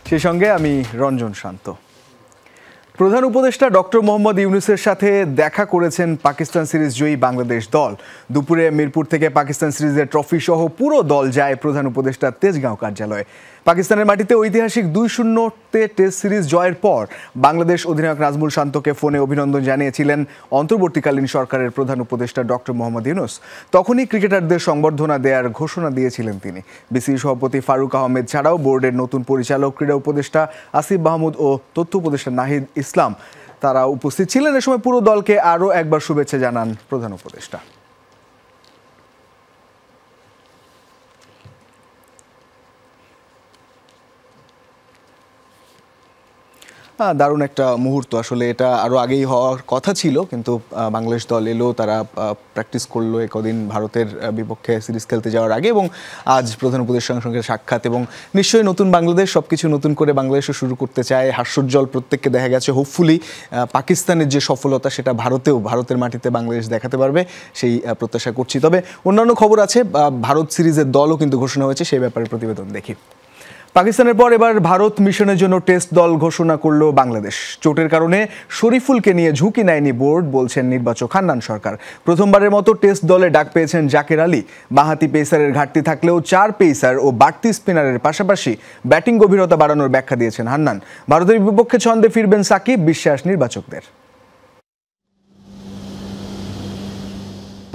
সেই সঙ্গে আমি রঞ্জন শান্ত। প্রধান উপদেষ্টা ডক্টর মোহাম্মদ ইউনূসের সাথে দেখা করেছেন পাকিস্তান সিরিজ জয়ী বাংলাদেশ দল। দুপুরে মিরপুর থেকে পাকিস্তান সিরিজের ট্রফি সহ পুরো দল যায় প্রধান উপদেষ্টার তেজগাঁও কার্যালয়ে। পাকিস্তানের মাটিতে ঐতিহাসিক ২-০-তে টেস্ট সিরিজ জয়ের পর বাংলাদেশ অধিনায়ক নাজমুল শান্তকে ফোনে অভিনন্দন জানিয়েছিলেন অন্তর্বর্তীকালীন সরকারের প্রধান উপদেষ্টা ডক্টর মোহাম্মদ ইউনূস। তখনই ক্রিকেটারদের সংবর্ধনা দেওয়ার ঘোষণা দিয়েছিলেন তিনি। বিসিবি সভাপতি ফারুক আহমেদ ছাড়াও বোর্ডের নতুন পরিচালক, ক্রীড়া উপদেষ্টা আসিফ মাহমুদ ও তথ্য উপদেষ্টা নাহিদ ইসলাম তারা উপস্থিত ছিলেন। এ সময় পুরো দলকে আরও একবার শুভেচ্ছা জানান প্রধান উপদেষ্টা। দারুণ একটা মুহূর্ত আসলে, এটা আরও আগেই হওয়ার কথা ছিল, কিন্তু বাংলাদেশ দল এলো, তারা প্র্যাকটিস করলো কদিন ভারতের বিপক্ষে সিরিজ খেলতে যাওয়ার আগে, এবং আজ প্রধান উপদেষ্টার সঙ্গে সাক্ষাৎ। এবং নিশ্চয়ই নতুন বাংলাদেশ সব কিছু নতুন করে বাংলাদেশও শুরু করতে চায়, হাস্যোজ্জ্বল প্রত্যেককে দেখা গেছে। হোপফুলি পাকিস্তানের যে সফলতা সেটা ভারতের মাটিতে বাংলাদেশ দেখাতে পারবে, সেই প্রত্যাশা করছি। তবে অন্যান্য খবর আছে, ভারত সিরিজের দলও কিন্তু ঘোষণা হয়েছে, সেই ব্যাপারে প্রতিবেদন দেখি। পাকিস্তানের পর এবার ভারত মিশনের জন্য টেস্ট দল ঘোষণা করল বাংলাদেশ। চোটের কারণে শরীফুলকে নিয়ে ঝুঁকি নেয়নি বোর্ড, বলছেন নির্বাচক হান্নান সরকার। প্রথমবারের মতো টেস্ট দলে ডাক পেয়েছেন জাকের আলী। বাঁহাতি পেসারের ঘাটতি থাকলেও 4 পেসার ও বাড়তি স্পিনারের পাশাপাশি ব্যাটিং গভীরতা বাড়ানোর ব্যাখ্যা দিয়েছেন হান্নান। ভারতের বিপক্ষে ছন্দে ফিরবেন সাকিব, বিশ্বাস নির্বাচকদের।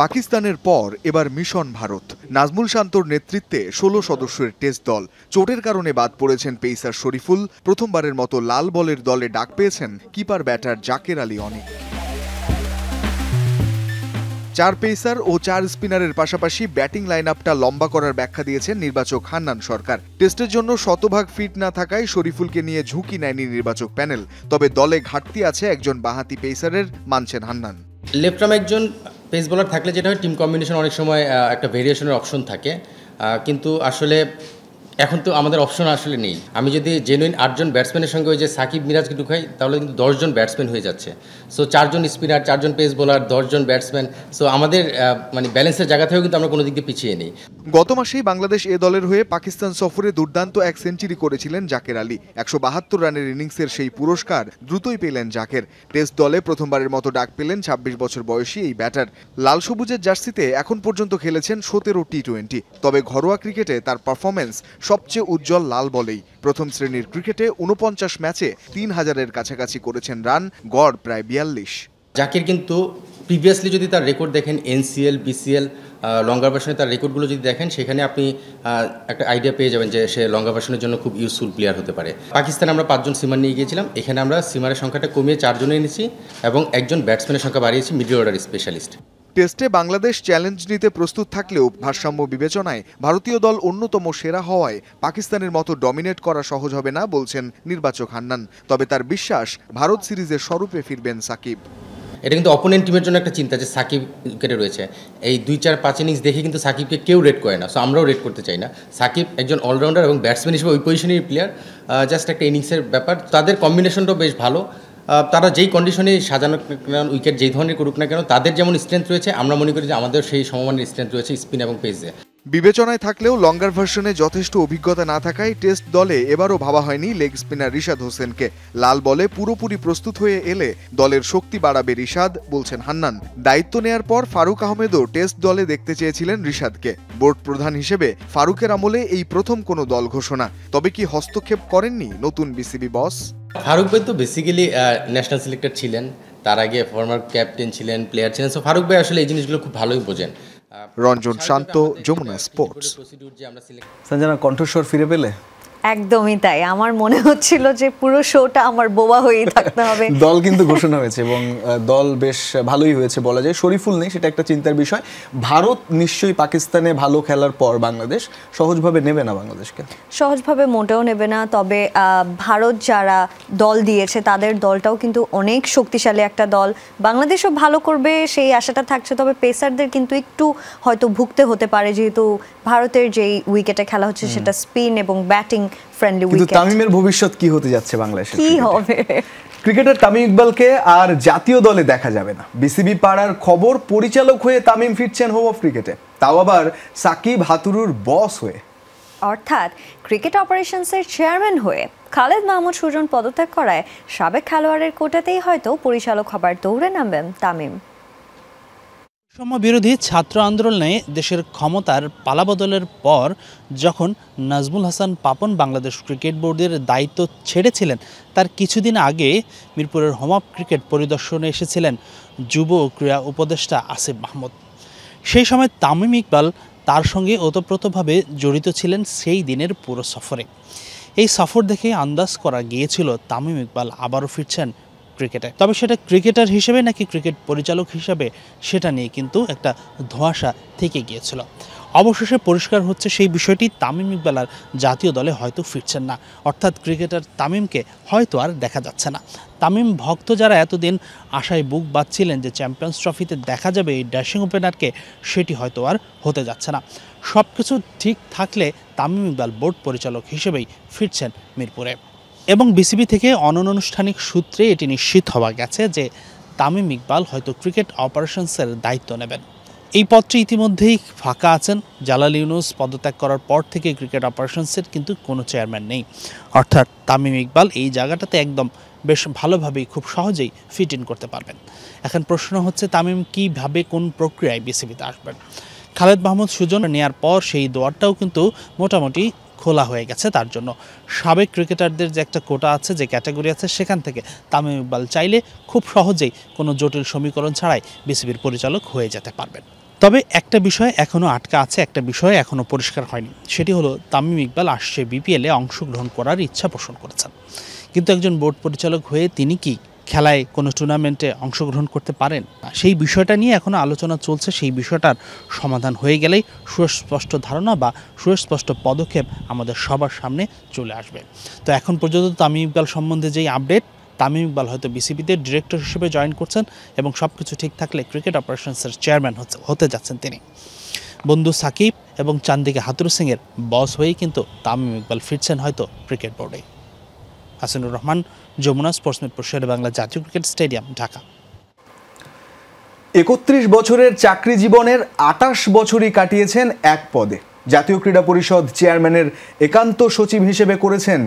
পাকিস্তানের পর এবার মিশন ভারত। নাজমুল শান্তর নেতৃত্বে 16 সদস্যের টেস্ট দল। চোটের কারণে বাদ পড়েছেন পেসার শরীফুল। প্রথমবারের মতো লাল বলের দলে ডাক পেয়েছেন কিপার ব্যাটার জাকের আলী অনেক। 4 পেসার ও 4 স্পিনারের পাশাপাশি ব্যাটিং লাইন আপটা লম্বা করার ব্যাখ্যা দিয়েছেন নির্বাচক হান্নান সরকার। টেস্টের জন্য শতভাগ ফিট না থাকায় শরীফুলকে নিয়ে ঝুঁকি নেয়নি নির্বাচক প্যানেল। তবে দলে ঘাটতি আছে একজন বাঁহাতি পেসারের, মানছেন হান্নান। লেফট আর্ম একজন পেস বোলার থাকলে যেটা হয়, টিম কম্বিনেশন অনেক সময় একটা ভেরিয়েশনের অপশন থাকে, কিন্তু আসলে এখন তো আমাদের অপশন আসলে নেই। আমি যদি জেনুইন 8 জন ব্যাটসম্যানের সঙ্গে ওই যে সাকিব মিরাজকে ঢুকাই, তাহলে কিন্তু 10 জন ব্যাটসম্যান হয়ে যাচ্ছে। সো 4 জন স্পিনার, 4 জন পেস বোলার, 10 জন ব্যাটসম্যান। সো আমাদের মানে ব্যালেন্সের জায়গা থেকেও কিন্তু আমরা কোনো দিক দিয়ে পিছিয়ে নেই। গত মাসেই বাংলাদেশ এ দলের হয়ে পাকিস্তান সফরে দুর্দান্ত এক সেঞ্চুরি করেছিলেন জাকের আলী। 172 রানের ইনিংসের সেই পুরস্কার দ্রুতই পেলেন জাকের। টেস্ট দলে প্রথমবারের মতো ডাক পেলেন 26 বছর বয়সী এই ব্যাটার। লাল সবুজের জার্সিতে এখন পর্যন্ত খেলেছেন 17 টি20। তবে ঘরোয়া ক্রিকেটে তার পারফরমেন্স সবচেয়ে উজ্জ্বল লাল বলেই। প্রথম শ্রেণীর ক্রিকেটে 49 ম্যাচে 3000-এর কাছাকাছি করেছেন রান, গড় প্রায় 42। জাকির কিন্তু প্রিভিয়াসলি যদি তার রেকর্ড দেখেন, NCL, BCL, লঙ্গার ভার্সনে তার রেকর্ডগুলো যদি দেখেন, সেখানে আপনি একটা আইডিয়া পেয়ে যাবেন যে সে লঙ্গার ভার্সনের জন্য খুব ইউজফুল প্লেয়ার হতে পারে। পাকিস্তানে আমরা 5 জন সিমার নিয়ে গিয়েছিলাম, এখানে আমরা সিমারের সংখ্যাটা কমিয়ে 4 জনে এনেছি এবং একজন ব্যাটসম্যানের সংখ্যা বাড়িয়েছি, মিডল অর্ডার স্পেশালিস্ট। টেস্টে বাংলাদেশ চ্যালেঞ্জ নিতে প্রস্তুত থাকলেও ভারসাম্য বিবেচনায় ভারতীয় দল অন্যতম সেরা হওয়ায় পাকিস্তানের মতো ডমিনেট করা সহজ হবে না, বলছেন নির্বাচক হান্নান। তবে তার বিশ্বাস, ভারত সিরিজের স্বরূপে ফিরবেন সাকিব। এটা কিন্তু অপোনেন্ট টিমের জন্য একটা চিন্তা যে সাকিব উইকেটে রয়েছে। এই 2-4-5 ইনিংস দেখে কিন্তু সাকিবকে কেউ রেট করে না, সো আমরাও রেট করতে চাই না। সাকিব একজন অলরাউন্ডার এবং ব্যাটসম্যান হিসেবে ওই পজিশনের প্লেয়ার, জাস্ট একটা ইনিংসের ব্যাপার। তাদের কম্বিনেশনটাও বেশ ভালো। তারা যেই কন্ডিশনে সাজানো উইকেট যেই ধরনের করুক না কেন, তাদের যেমন স্ট্রেংথ রয়েছে, আমরা মনে করি যে আমাদের সেই সমমানের স্ট্রেংথ রয়েছে স্পিন এবং পেসে। বিবেচনায় থাকলেও লঙ্গার ভার্সনে যথেষ্ট অভিজ্ঞতা না থাকায় টেস্ট দলে এবারও ভাবা হয়নি লেগ স্পিনার রিশাদ হোসেনকে। লাল বলে পুরোপুরি প্রস্তুত হয়ে এলে দলের শক্তি বাড়াবে রিশাদ, বলছেন হান্নান। দায়িত্ব নেয়ার পর ফারুক আহমেদও টেস্ট দলে দেখতে চেয়েছিলেন রিশাদকে। বোর্ড প্রধান হিসেবে ফারুকের আমলে এই প্রথম কোনো দল ঘোষণা। তবে কি হস্তক্ষেপ করেননি নতুন বিসিবি বস? ফারুক ভাই তো বেসিক্যালি ন্যাশনাল সিলেক্টর ছিলেন, তার আগে ফর্মার ক্যাপ্টেন ছিলেন, প্লেয়ার ছিলেন। সো ফারুক ভাই আসলে এই জিনিসগুলো খুব ভালোই বোঝেন। রঞ্জন শান্ত, যমুনা স্পোর্টস। সঞ্জনা, কণ্ঠস্বর ফিরে পেলে? একদমই তাই। আমার মনে হচ্ছিল যে পুরো শোটা আমার বোবা হয়েই থাকতে হবে। দল কিন্তু ঘোষণা হয়েছে এবং দল বেশ ভালোই হয়েছে বলা যায়। শরীফুল নেই, সেটা একটা চিন্তার বিষয়। ভারত নিশ্চয়ই পাকিস্তানে ভালো খেলার পর বাংলাদেশ সহজভাবে নেবে না, বাংলাদেশকে সহজভাবে মোটেও নেবে না। তবে ভারত যারা দল দিয়েছে তাদের দলটাও কিন্তু অনেক শক্তিশালী একটা দল। বাংলাদেশও ভালো করবে সেই আশাটা থাকছে। তবে পেসারদের কিন্তু একটু হয়তো ভুগতে হতে পারে, যেহেতু ভারতের যেই উইকেটে খেলা হচ্ছে সেটা স্পিন এবং ব্যাটিং ফ্রেন্ডলি উইকেট। কিন্তু তামিমের ভবিষ্যৎ কি হতে যাচ্ছে বাংলাদেশে? কি হবে? ক্রিকেটার তামিম ইকবালকে আর জাতীয় দলে দেখা যাবে না। বিসিবি পাড়ার খবর, পরিচালক হয়ে তামিম ফিরছেন হোম অফ ক্রিকেটে, তাও আবার সাকিব হাতুরুর বস হয়ে। অর্থাৎ ক্রিকেট অপারেশনসের চেয়ারম্যান হয়ে খালেদ মাহমুদ সুজন পদত্যাগ করায় সাবেক খেলোয়াড়ের কোটাতেই হয়তো পরিচালক হবার দৌড়ে নামবেন তামিম। বিরোধী ছাত্র আন্দোলনে দেশের ক্ষমতার পালাবদলের পর যখন নাজমুল হাসান পাপন বাংলাদেশ ক্রিকেট বোর্ডের দায়িত্ব ছেড়েছিলেন, তার কিছুদিন আগে মিরপুরের হোম অফ ক্রিকেট পরিদর্শনে এসেছিলেন যুব ও ক্রীড়া উপদেষ্টা আসিফ মাহমুদ। সেই সময় তামিম ইকবাল তার সঙ্গে ওতপ্রোতভাবে জড়িত ছিলেন সেই দিনের পুরো সফরে। এই সফর দেখে আন্দাজ করা গিয়েছিল তামিম ইকবাল আবারও ফিরছেন ক্রিকেটে। তবে সেটা ক্রিকেটার হিসেবে নাকি ক্রিকেট পরিচালক হিসেবে, সেটা নিয়ে কিন্তু একটা ধোঁয়াশা থেকে গিয়েছিল। অবশেষে পরিষ্কার হচ্ছে সেই বিষয়টি, তামিম ইকবাল আর জাতীয় দলে হয়তো ফিরছেন না, অর্থাৎ ক্রিকেটার তামিমকে হয়তো আর দেখা যাচ্ছে না। তামিম ভক্ত যারা এতদিন আশায় বুক বাঁধছিলেন যে চ্যাম্পিয়ন্স ট্রফিতে দেখা যাবে এই ড্যাশিং ওপেনারকে, সেটি হয়তো আর হতে যাচ্ছে না। সব কিছু ঠিক থাকলে তামিম ইকবাল বোর্ড পরিচালক হিসেবেই ফিরছেন মিরপুরে। এবং বিসিবি থেকে অনানুষ্ঠানিক সূত্রে এটি নিশ্চিত হওয়া গেছে যে তামিম ইকবাল হয়তো ক্রিকেট অপারেশনসের দায়িত্ব নেবেন। এই পদটি ইতিমধ্যেই ফাঁকা আছেন। জালাল ইউনুস পদত্যাগ করার পর থেকে ক্রিকেট অপারেশনসের কিন্তু কোনো চেয়ারম্যান নেই, অর্থাৎ তামিম ইকবাল এই জায়গাটাতে একদম বেশ ভালোভাবেই খুব সহজেই ফিট ইন করতে পারবেন। এখন প্রশ্ন হচ্ছে তামিম কীভাবে কোন প্রক্রিয়ায় বিসিবিতে আসবেন। খালেদ মাহমুদ সুজন নেয়ার পর সেই দোয়ারটাও কিন্তু মোটামুটি খোলা হয়ে গেছে তার জন্য। সাবেক ক্রিকেটারদের যে একটা কোটা আছে, যে ক্যাটাগরি আছে, সেখান থেকে তামিম ইকবাল চাইলে খুব সহজেই কোনো জটিল সমীকরণ ছাড়াই বিসিবির পরিচালক হয়ে যেতে পারবেন। তবে একটা বিষয় এখনও আটকা আছে, একটা বিষয় এখনও পরিষ্কার হয়নি। সেটি হলো তামিম ইকবাল আসছে বিপিএলে অংশগ্রহণ করার ইচ্ছা পোষণ করেছেন, কিন্তু একজন বোর্ড পরিচালক হয়ে তিনি কি খেলায় কোনো টুর্নামেন্টে অংশগ্রহণ করতে পারেন? সেই বিষয়টা নিয়ে এখনও আলোচনা চলছে। সেই বিষয়টার সমাধান হয়ে গেলেই সুস্পষ্ট ধারণা বা সুস্পষ্ট পদক্ষেপ আমাদের সবার সামনে চলে আসবে। তো এখন পর্যন্ত তামিম ইকবাল সম্বন্ধে যেই আপডেট, তামিম ইকবাল হয়তো বিসিবিতে ডিরেক্টর হিসেবে জয়েন করছেন এবং সব কিছু ঠিক থাকলে ক্রিকেট অপারেশনসের চেয়ারম্যান হতে যাচ্ছেন তিনি। বন্ধু সাকিব এবং চান্দিকে হাতুরু সিংয়ের বস হয়েই কিন্তু তামিম ইকবাল ফিরছেন হয়তো ক্রিকেট বোর্ডে। হাসিনুর রহমান, যমুনা স্পোর্টস মিরপুর, শেরে বাংলা জাতীয় ক্রিকেট স্টেডিয়াম, ঢাকা। ৩১ বছরের চাকরি জীবনের ২৮ বছরই কাটিয়েছেন এক পদে। জাতীয় ক্রীড়া পরিষদ চেয়ারম্যানের একান্ত সচিব হিসেবে করেছেন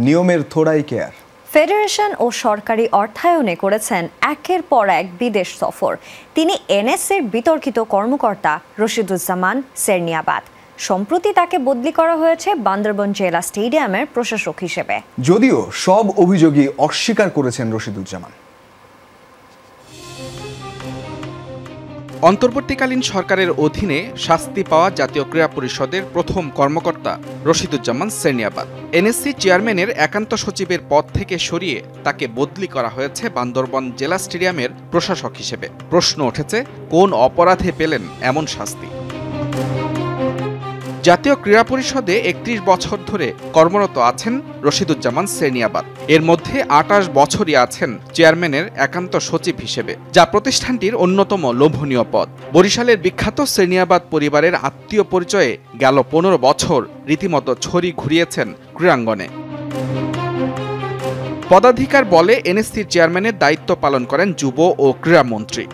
নিয়মের থোড়াই কেয়ার। ফেডারেশন ও সরকারি অর্থায়নে করেছেন একের পর এক বিদেশ সফর। তিনি এনএসএর বিতর্কিত কর্মকর্তা রশিদুজ্জামান সেরনিয়াবাদ। সম্প্রতি তাকে বদলি করা হয়েছে বান্দরবান জেলা স্টেডিয়ামের প্রশাসক হিসেবে। যদিও সব অভিযোগই অস্বীকার করেছেন রশিদুজ্জামান। অন্তর্বর্তীকালীন সরকারের অধীনে শাস্তি পাওয়া জাতীয় ক্রীড়া পরিষদের প্রথম কর্মকর্তা রশিদুজ্জামান সেরনিয়াবাদ। এনএসসি চেয়ারম্যানের একান্ত সচিবের পদ থেকে সরিয়ে তাকে বদলি করা হয়েছে বান্দরবান জেলা স্টেডিয়ামের প্রশাসক হিসেবে। প্রশ্ন উঠেছে, কোন অপরাধে পেলেন এমন শাস্তি? জাতীয় ক্রীড়া পরিষদে ৩১ বছর ধরে কর্মরত আছেন রশিদুজ্জামান সেরনিয়াবাদ। এর মধ্যে ২৮ বছরই আছেন চেয়ারম্যানের একান্ত সচিব হিসেবে, যা প্রতিষ্ঠানটির অন্যতম লোভনীয় পদ। বরিশালের বিখ্যাত সেরনিয়াবাদ পরিবারের আত্মীয় পরিচয়ে গেল ১৫ বছর রীতিমতো ছড়ি ঘুরিয়েছেন ক্রীড়াঙ্গনে। পদাধিকার বলে এনএসসির চেয়ারম্যানের দায়িত্ব পালন করেন যুব ও ক্রীড়ামন্ত্রী।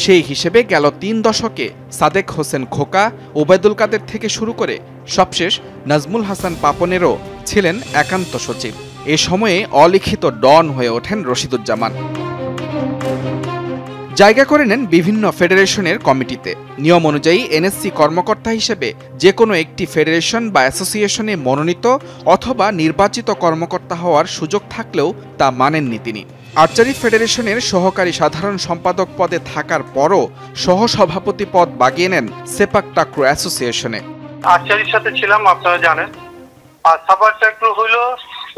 সেই হিসেবে গেল ৩ দশকে সাদেক হোসেন খোকা, ওবায়দুল কাদের থেকে শুরু করে সবশেষ নাজমুল হাসান পাপনেরও ছিলেন একান্ত সচিব। এ সময়ে অলিখিত ডন হয়ে ওঠেন রশিদুজ্জামান। জায়গা করে নেন বিভিন্ন ফেডারেশনের কমিটিতে। নিয়ম অনুযায়ী এনএসসি কর্মকর্তা হিসেবে যে কোনো একটি ফেডারেশন বা অ্যাসোসিয়েশনে মনোনীত অথবা নির্বাচিত কর্মকর্তা হওয়ার সুযোগ থাকলেও তা মানেননি তিনি। আর্চারি ফেডারেশনের সহকারী সাধারণ সম্পাদক পদে থাকার পরও সহসভাপতি পদ বাগিয়ে নেন সেপাক টাক্রো অ্যাসোসিয়েশনে। আর্চারির সাথে ছিলাম, আপনারা জানেন। আর সেপাক টাক্রো হইলো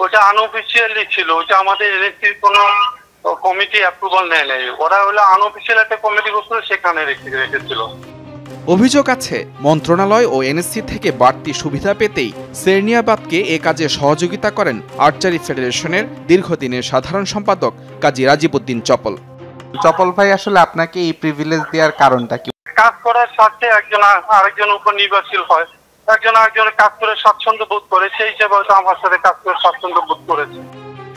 ওটা আনঅফিসিয়ালি ছিল, ওটা আমাদের এনএসসির কোনো কমিটি অ্যাপ্রুভাল নেয় নাই। ওরা হলো আনঅফিসিয়াল একটা কমিটি বসে সেখানে রেখেছিল। অভিযোগ আছে মন্ত্রণালয় ও এনএসসি থেকে বাড়তি সুবিধা পেতেই সেরনিয়াবাদকে এ কাজে সহযোগিতা করেন আর্চারি ফেডারেশনের দীর্ঘদিনের সাধারণ সম্পাদক কাজী রাজিবউদ্দিন চপল। চপল ভাই, আসলে আপনাকে এই প্রিভিলেজ দেওয়ার কারণটা কি? কাজ করার স্বার্থে একজন আরেকজনের উপর নির্ভরশীল হয়, একজন আরেকজনের কাজ করে স্বাচ্ছন্দ্য বোধ করে, সেই হিসেবে হয়তো আমার সাথে কাজ করে স্বাচ্ছন্দ্য বোধ করেছে।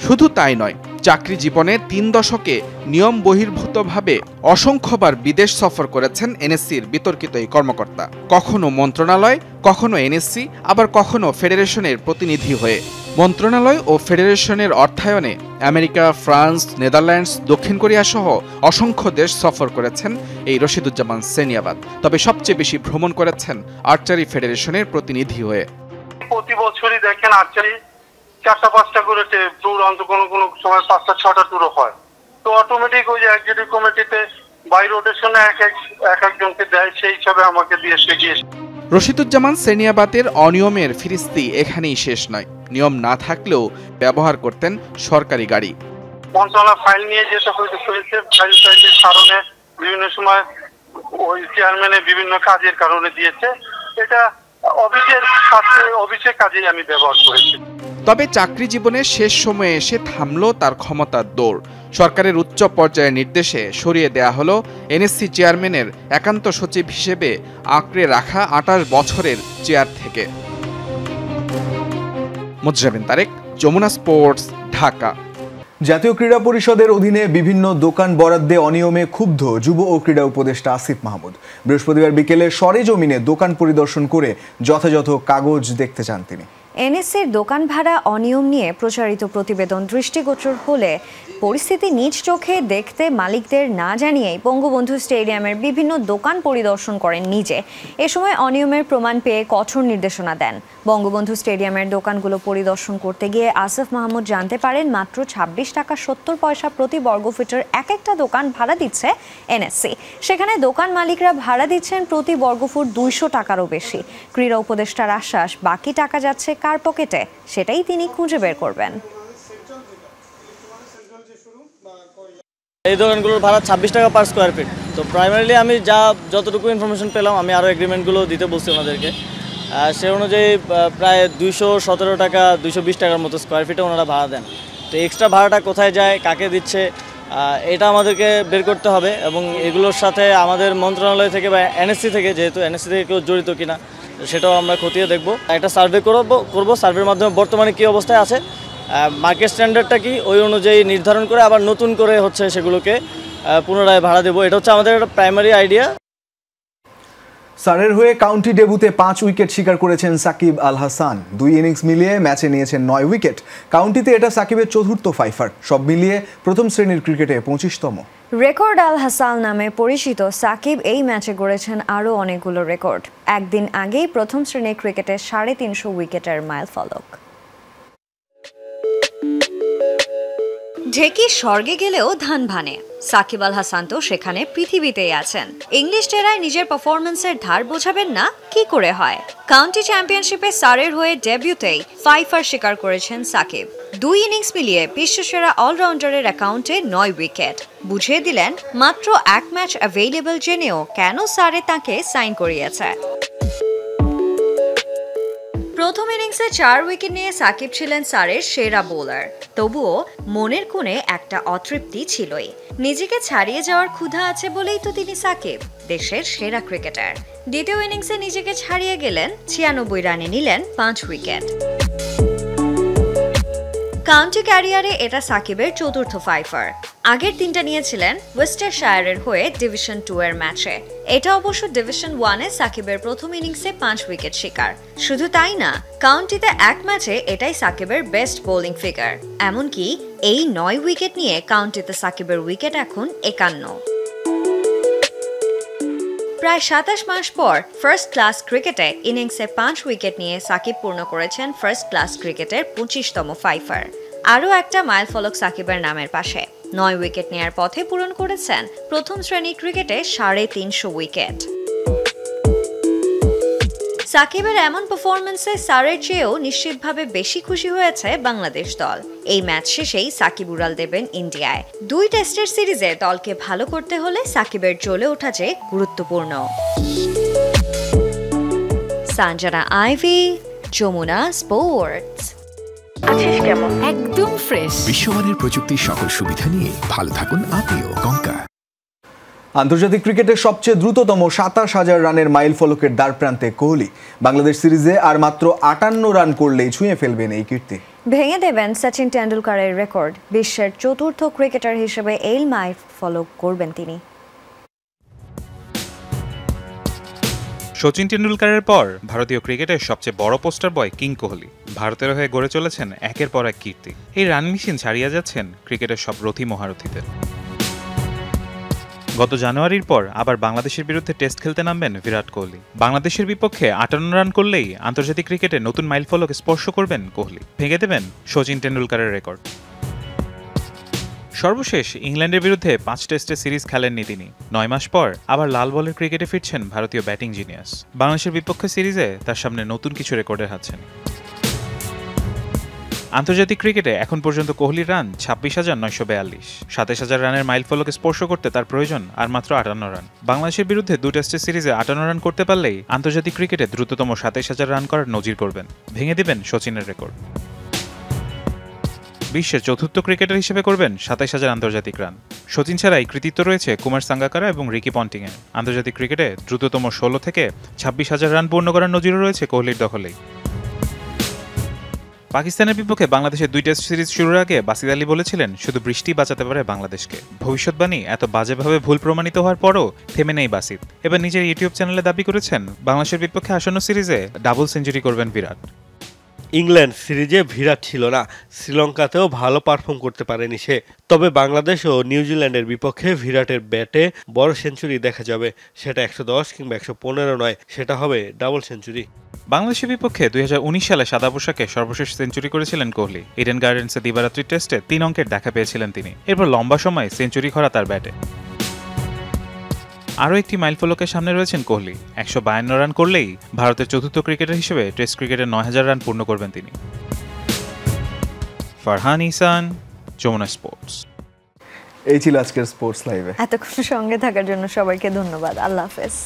শুধু তাই নয়, চাকরি জীবনে ৩ দশকে নিয়ম বহির্ভূতভাবে অসংখ্যবার বিদেশ সফর করেছেন এনএসসির বিতর্কিত এই কর্মকর্তা, কখনো মন্ত্রণালয়, কখনো এনএসসি, আবার কখনো ফেডারেশনের প্রতিনিধি হয়ে। মন্ত্রণালয় ও ফেডারেশনের অর্থায়নে আমেরিকা, ফ্রান্স, নেদারল্যান্ডস, দক্ষিণ কোরিয়া সহ অসংখ্য দেশ সফর করেছেন এই রশিদুজ্জামান সেনিয়াবাত। তবে সবচেয়ে বেশি ভ্রমণ করেছেন আর্চারি ফেডারেশনের প্রতিনিধি হয়ে। প্রতি বছরই দেখেন আর্চারি 4-5টা করে ট্যুর, অন্তত কোনো কোনো সময় 5-6টা ট্যুরও হয়। তো অটোমেটিক ওই যে এক্সিকিউটিভ কমিটিতে বাই রোটেশনে এক একজনকে দেয়, সেই হিসাবে আমাকে দিয়ে গিয়েছে। রশিদুজ্জামান সেনিয়াবাতের অনিয়মের ফিরিস্তি এখানেই শেষ নয়। নিয়ম না থাকলেও ব্যবহার করতেন সরকারি গাড়ি। মন্ত্রণালয় ফাইল নিয়ে যেতে হয়েছে, ফাইলের কারণে বিভিন্ন সময় ওই চেয়ারম্যানের বিভিন্ন কাজের কারণে দিয়েছে। এটা অফিসের কাজেই আমি ব্যবহার করেছি। তবে চাকরি জীবনের শেষ সময়ে এসে থামল তার ক্ষমতার দৌড়। সরকারের উচ্চ পর্যায়ের নির্দেশে সরিয়ে দেয়া হলো এনএসসি চেয়ারম্যানের একান্ত সচিব হিসেবে আঁকড়ে রাখা 28 বছরের চেয়ার থেকে। মুজাবিন তারেক, যমুনা স্পোর্টস, ঢাকা। জাতীয় ক্রীড়া পরিষদের অধীনে বিভিন্ন দোকান বরাদ্দে অনিয়মে ক্ষুব্ধ যুব ও ক্রীড়া উপদেষ্টা আসিফ মাহমুদ। বৃহস্পতিবার বিকেলে সরেজমিনে দোকান পরিদর্শন করে যথাযথ কাগজ দেখতে চান তিনি। এনএসসির দোকান ভাড়া অনিয়ম নিয়ে প্রচারিত প্রতিবেদন দৃষ্টিগোচর হলে পরিস্থিতি নিজ চোখে দেখতে মালিকদের না জানিয়েই বঙ্গবন্ধু স্টেডিয়ামের বিভিন্ন দোকান পরিদর্শন করেন নিজে। এ সময় অনিয়মের প্রমাণ পেয়ে কঠোর নির্দেশনা দেন। বঙ্গবন্ধু স্টেডিয়ামের দোকানগুলো পরিদর্শন করতে গিয়ে আসিফ মাহমুদ জানতে পারেন মাত্র 26 টাকা 70 পয়সা প্রতি বর্গফুটের এক একটা দোকান ভাড়া দিচ্ছে এনএসসি। সেখানে দোকান মালিকরা ভাড়া দিচ্ছেন প্রতি বর্গফুট 200 টাকারও বেশি। ক্রীড়া উপদেষ্টার আশ্বাস, বাকি টাকা যাচ্ছে কার পকেটে সেটাই তিনি খুঁজে বের করবেন। এই দোকানগুলোর ভাড়া 26 টাকা পার স্কোয়ার ফিট। তো প্রাইমারিলি আমি যতটুকু ইনফরমেশন পেলাম, আমি আরও এগ্রিমেন্টগুলো দিতে বলছি ওনাদেরকে। সে অনুযায়ী প্রায় 217 টাকা 220 টাকার মতো স্কোয়ার ফিটে ওনারা ভাড়া দেন। তো এক্সট্রা ভাড়াটা কোথায় যায়, কাকে দিচ্ছে, এটা আমাদেরকে বের করতে হবে। এবং এগুলোর সাথে আমাদের মন্ত্রণালয় থেকে বা এনএসসি থেকে, যেহেতু এনএসসি থেকে কেউ জড়িত কিনা সেটাও আমরা খতিয়ে দেখব। একটা সার্ভে করব, সার্ভের মাধ্যমে বর্তমানে কী অবস্থায় আছে, মার্কেট স্ট্যান্ডার্ডটা কি, ওই অনুযায়ী নির্ধারণ করে আবার নতুন করে সেগুলোকে পুনরায় ভাড়া দেবো। এটা হচ্ছে আমাদের একটা প্রাইমারি আইডিয়া। সারের হয়ে কাউন্টি ডেবুতে 5 উইকেট শিকার করেছেন সাকিব আল হাসান। 2 ইনিংস মিলিয়ে ম্যাচে নিয়েছেন 9 উইকেট। কাউন্টিতে এটা সাকিবের চতুর্থ ফাইফার। সব মিলিয়ে প্রথম শ্রেণীর ক্রিকেটে 25তম। রেকর্ড আল হাসান নামে পরিচিত সাকিব এই ম্যাচে গড়েছেন আরও অনেকগুলো রেকর্ড। একদিন আগেই প্রথম শ্রেণীর ক্রিকেটে 350 উইকেটের মাইলফলক। ঢেকি স্বর্গে গেলেও ধান ভানে, সাকিব আল হাসান তো সেখানে পৃথিবীতেই আছেন। ইংলিশ টেরায় নিজের পারফরমেন্সের ধার বোঝাবেন না কি করে হয়। কাউন্টি চ্যাম্পিয়নশিপে সারের হয়ে ডেবিউতেই ফাইফার শিকার করেছেন সাকিব। 2 ইনিংস মিলিয়ে বিশ্বসেরা অলরাউন্ডারের অ্যাকাউন্টে 9 উইকেট। বুঝিয়ে দিলেন মাত্র 1 ম্যাচ অ্যাভেলেবল জেনেও কেন সারে তাকে সাইন করিয়েছে। প্রথম ইনিংসে 4 উইকেট নিয়ে সাকিব ছিলেন সারের সেরা বোলার। তবুও মনের কোণে একটা অতৃপ্তি ছিলই। নিজেকে ছাড়িয়ে যাওয়ার ক্ষুধা আছে বলেই তো তিনি সাকিব, দেশের সেরা ক্রিকেটার। দ্বিতীয় ইনিংসে নিজেকে ছাড়িয়ে গেলেন, 96 রানে নিলেন 5 উইকেট। কাউন্টি ক্যারিয়ারে এটা সাকিবের চতুর্থ ফাইফার। আগের 3টা নিয়েছিলেন ওয়েস্টারশায়ারের হয়ে ডিভিশন 2 এর ম্যাচে। এটা অবশ্য ডিভিশন 1-এ সাকিবের প্রথম ইনিংসে 5 উইকেট শিকার। শুধু তাই না, কাউন্টিতে 1 ম্যাচে এটাই সাকিবের বেস্ট বোলিং ফিগার। এমনকি এই 9 উইকেট নিয়ে কাউন্টিতে সাকিবের উইকেট এখন 51। প্রায় 27 মাস পর ফার্স্ট ক্লাস ক্রিকেটে ইনিংসে 5 উইকেট নিয়ে সাকিব পূর্ণ করেছেন ফার্স্ট ক্লাস ক্রিকেটের 25তম ফাইফার। আরও একটা মাইলফলক সাকিবের নামের পাশে। 9 উইকেট নেয়ার পথে পূরণ করেছেন প্রথম শ্রেণী ক্রিকেটে 350 উইকেট। সাকিবের এমন পারফরমেন্সে সারের চেয়েও নিশ্চিতভাবে বেশি খুশি হয়েছে বাংলাদেশ দল। এই ম্যাচ শেষেই সাকিব উড়াল দেবেন ইন্ডিয়ায়। 2 টেস্টের সিরিজে দলকে ভালো করতে হলে সাকিবের জ্বলে ওঠা যে গুরুত্বপূর্ণ। Sanjana Ivy, Jamuna sports. একদম ফ্রেশ বিশ্বমানের প্রযুক্তির সকল সুবিধা নিয়ে ভালো থাকুন আপনিও। কঙ্কা। আন্তর্জাতিক ক্রিকেটের সবচেয়ে দ্রুততম ২৭,০০০ রানের মাইল ফলকের দ্বারপ্রান্তে কোহলি। বাংলাদেশ সিরিজে আর মাত্র ৫৮ রান করলেই ছুঁয়ে ফেলবেন এই কীর্তি। ভেঙে দেবেন সচিন টেন্ডুলকারের রেকর্ড। বিশ্বের চতুর্থ ক্রিকেটার হিসেবে এই মাইল ফলক করবেন তিনি। সচিন টেন্ডুলকারের পর ভারতীয় ক্রিকেটের সবচেয়ে বড় পোস্টার বয় কিং কোহলি ভারতের হয়ে গড়ে চলেছেন একের পর এক কীর্তি। এই রান মেশিন ছাড়িয়ে যাচ্ছেন ক্রিকেটের সব রথী মহারথীদের। গত জানুয়ারির পর আবার বাংলাদেশের বিরুদ্ধে টেস্ট খেলতে নামবেন বিরাট কোহলি। বাংলাদেশের বিপক্ষে ৫৮ রান করলেই আন্তর্জাতিক ক্রিকেটে নতুন মাইলফলক স্পর্শ করবেন কোহলি, ভেঙে দেবেন সচিন টেন্ডুলকারের রেকর্ড। সর্বশেষ ইংল্যান্ডের বিরুদ্ধে ৫ টেস্টে সিরিজ খেলেননি তিনি। ৯ মাস পর আবার লাল বলের ক্রিকেটে ফিরছেন ভারতীয় ব্যাটিং জিনিয়াস। বাংলাদেশের বিপক্ষে সিরিজে তার সামনে নতুন কিছু রেকর্ডের হাতছানি। আন্তর্জাতিক ক্রিকেটে এখন পর্যন্ত কোহলির রান ২৬,৯৪২। ২৭,০০০ রানের মাইলফলক স্পর্শ করতে তার প্রয়োজন আর মাত্র ৫৮ রান। বাংলাদেশের বিরুদ্ধে ২ টেস্টের সিরিজে ৫৮ রান করতে পারলেই আন্তর্জাতিক ক্রিকেটে দ্রুততম ২৭,০০০ রান করার নজির করবেন, ভেঙে দেবেন সচিনের রেকর্ড। বিশ্বের চতুর্থ ক্রিকেটার হিসেবে করবেন ২৭,০০০ আন্তর্জাতিক রান। সচিন ছাড়াই কৃতিত্ব রয়েছে কুমার সাঙ্গাকারা এবং রিকি পন্টিংয়ের। আন্তর্জাতিক ক্রিকেটে দ্রুততম ১৬ থেকে ২৬,০০০ রান পূর্ণ করার নজিরও রয়েছে কোহলির দখলেই। পাকিস্তানের বিপক্ষে বাংলাদেশের ২ টেস্ট সিরিজ শুরুর আগে বাসিদ আলী বলেছিলেন শুধু বৃষ্টি বাঁচাতে পারে বাংলাদেশকে। ভবিষ্যৎবাণী এত বাজেভাবে ভুল প্রমাণিত হওয়ার পরও থেমে নেই বাসিদ। এবার নিজের ইউটিউব চ্যানেলে দাবি করেছেন বাংলাদেশের বিপক্ষে আসন্ন সিরিজে ডাবল সেঞ্চুরি করবেন বিরাট। ইংল্যান্ড সিরিজে বিরাট ছিল না, শ্রীলঙ্কাতেও ভালো পারফর্ম করতে পারেনি সে। তবে বাংলাদেশ ও নিউজিল্যান্ডের বিপক্ষে বিরাটের ব্যাটে বড় সেঞ্চুরি দেখা যাবে। সেটা ১১০ কিংবা ১১৫ নয়, সেটা হবে ডাবল সেঞ্চুরি। বাংলাদেশের বিপক্ষে ২০১৯ সালে সাদা পোশাকে সর্বশেষ সেঞ্চুরি করেছিলেন কোহলি। ইডেন গার্ডেন্সে দিবারাত্রি টেস্টে ৩ অঙ্কের দেখা পেয়েছিলেন তিনি। এরপর লম্বা সময় সেঞ্চুরি করা তার ব্যাটে। আরও একটি মাইলফলকের সামনে রয়েছেন কোহলি। ১৫২ রান করলেই ভারতের চতুর্থ ক্রিকেটার হিসেবে টেস্ট ক্রিকেটে ৯,০০০ রান পূর্ণ করবেন তিনি। ফারহান ইহসান, যমুনা স্পোর্টস। এই ছিল আজকের স্পোর্টস লাইভে। এতক্ষণ সঙ্গে থাকার জন্য সবাইকে ধন্যবাদ। আল্লাহ হাফেজ।